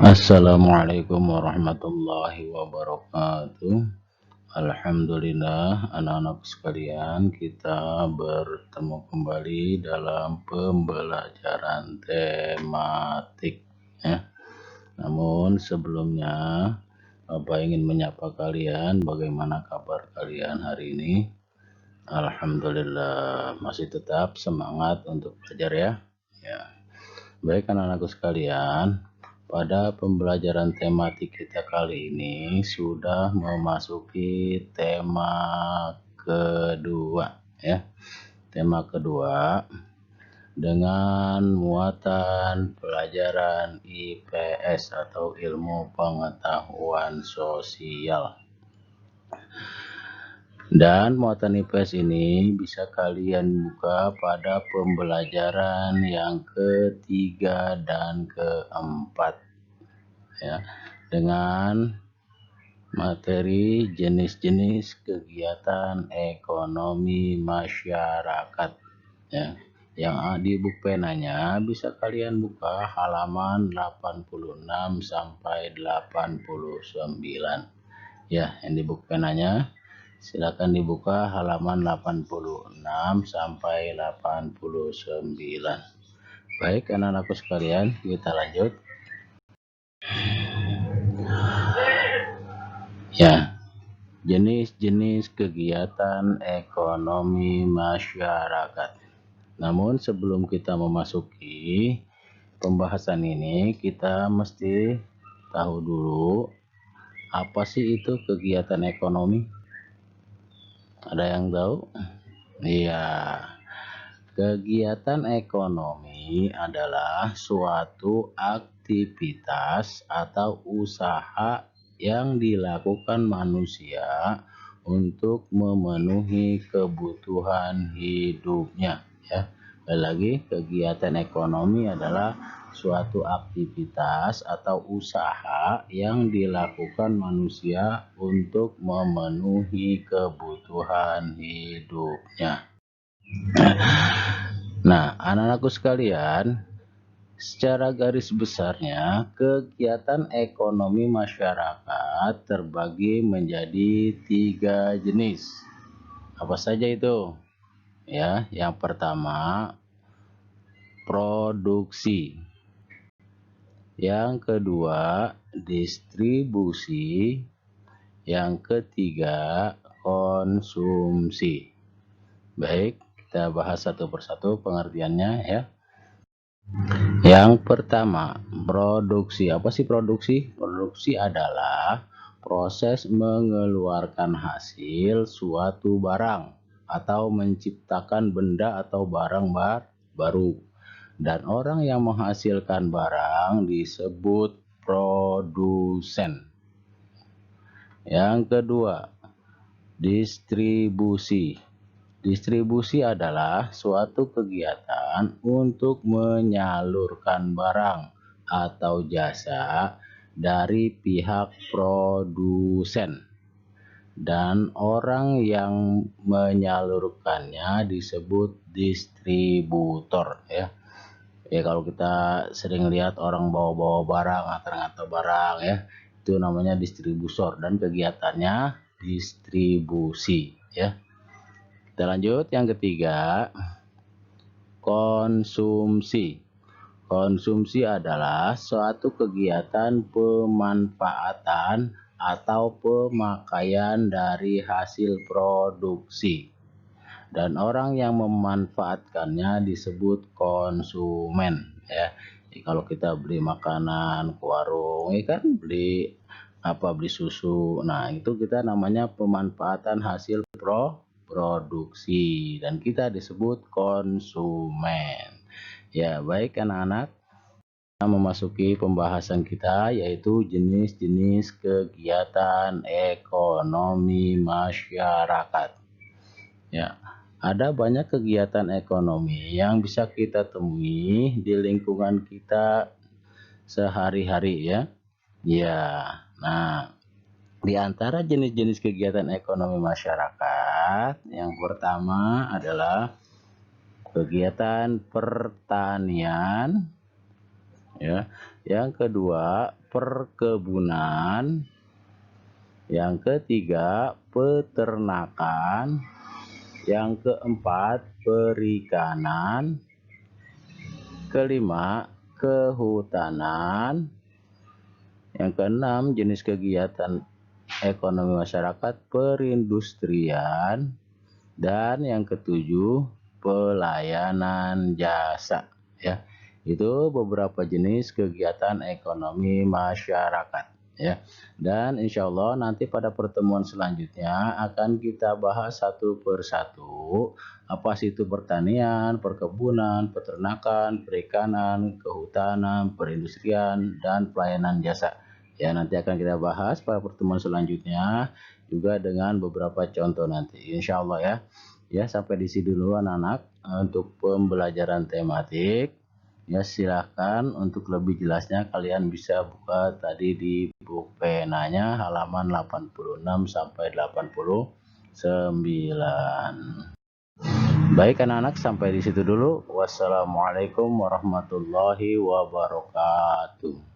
Assalamualaikum warahmatullahi wabarakatuh. Alhamdulillah, anak-anak sekalian, kita bertemu kembali dalam pembelajaran tematik ya. Namun sebelumnya Bapak ingin menyapa kalian, bagaimana kabar kalian hari ini? Alhamdulillah masih tetap semangat untuk belajar ya. Ya. Baik anak-anakku sekalian, pada pembelajaran tematik kita kali ini sudah memasuki tema kedua ya. Tema kedua dengan muatan pelajaran IPS atau ilmu pengetahuan sosial. Dan muatan IPS ini bisa kalian buka pada pembelajaran yang ketiga dan keempat ya, dengan materi jenis-jenis kegiatan ekonomi masyarakat ya. Yang di buku penanya bisa kalian buka halaman 86 sampai 89 ya. Yang di buku penanya silakan dibuka halaman 86 sampai 89. Baik anak-anakku sekalian, kita lanjut. Ya, jenis-jenis kegiatan ekonomi masyarakat. Namun sebelum kita memasuki pembahasan ini, kita mesti tahu dulu apa sih itu kegiatan ekonomi? Ada yang tahu? Iya, kegiatan ekonomi adalah suatu aktivitas atau usaha yang dilakukan manusia untuk memenuhi kebutuhan hidupnya ya. Lagi kegiatan ekonomi adalah suatu aktivitas atau usaha yang dilakukan manusia untuk memenuhi kebutuhan hidupnya. Nah, anak-anakku sekalian, secara garis besarnya kegiatan ekonomi masyarakat terbagi menjadi 3 jenis. Apa saja itu? Ya, yang pertama produksi, yang kedua distribusi, yang ketiga konsumsi. Baik, kita bahas satu persatu pengertiannya ya. Yang pertama, produksi. Apa sih produksi? Produksi adalah proses mengeluarkan hasil suatu barang atau menciptakan benda atau barang baru. Dan orang yang menghasilkan barang disebut produsen. Yang kedua, distribusi. Distribusi adalah suatu kegiatan untuk menyalurkan barang atau jasa dari pihak produsen dan orang yang menyalurkannya disebut distributor ya. Ya kalau kita sering lihat orang bawa-bawa barang, ngantar-ngantar barang ya, itu namanya distributor dan kegiatannya distribusi ya. Kita lanjut yang ketiga, konsumsi. Konsumsi adalah suatu kegiatan pemanfaatan atau pemakaian dari hasil produksi. Dan orang yang memanfaatkannya disebut konsumen ya. Jadi kalau kita beli makanan ke warung, ya kan beli susu. Nah, itu kita namanya pemanfaatan hasil produksi dan kita disebut konsumen. Ya, baik anak-anak, kita memasuki pembahasan kita yaitu jenis-jenis kegiatan ekonomi masyarakat. Ya, ada banyak kegiatan ekonomi yang bisa kita temui di lingkungan kita sehari-hari ya. Ya, nah di antara jenis-jenis kegiatan ekonomi masyarakat, yang pertama adalah kegiatan pertanian, ya. Yang kedua, perkebunan. Yang ketiga, peternakan. Yang keempat, perikanan. Kelima, kehutanan. Yang keenam, jenis kegiatan ekonomi masyarakat perindustrian. Dan yang ketujuh, pelayanan jasa. Ya, itu beberapa jenis kegiatan ekonomi masyarakat. Ya, dan insya Allah nanti pada pertemuan selanjutnya akan kita bahas satu persatu apa sih itu pertanian, perkebunan, peternakan, perikanan, kehutanan, perindustrian, dan pelayanan jasa. Ya, nanti akan kita bahas pada pertemuan selanjutnya juga dengan beberapa contoh nanti. Insya Allah ya. Ya, sampai di sini dulu anak-anak untuk pembelajaran tematik. Ya, silahkan untuk lebih jelasnya kalian bisa buka tadi di buku penanya halaman 86 sampai 89. Baik anak-anak, sampai di situ dulu. Wassalamualaikum warahmatullahi wabarakatuh.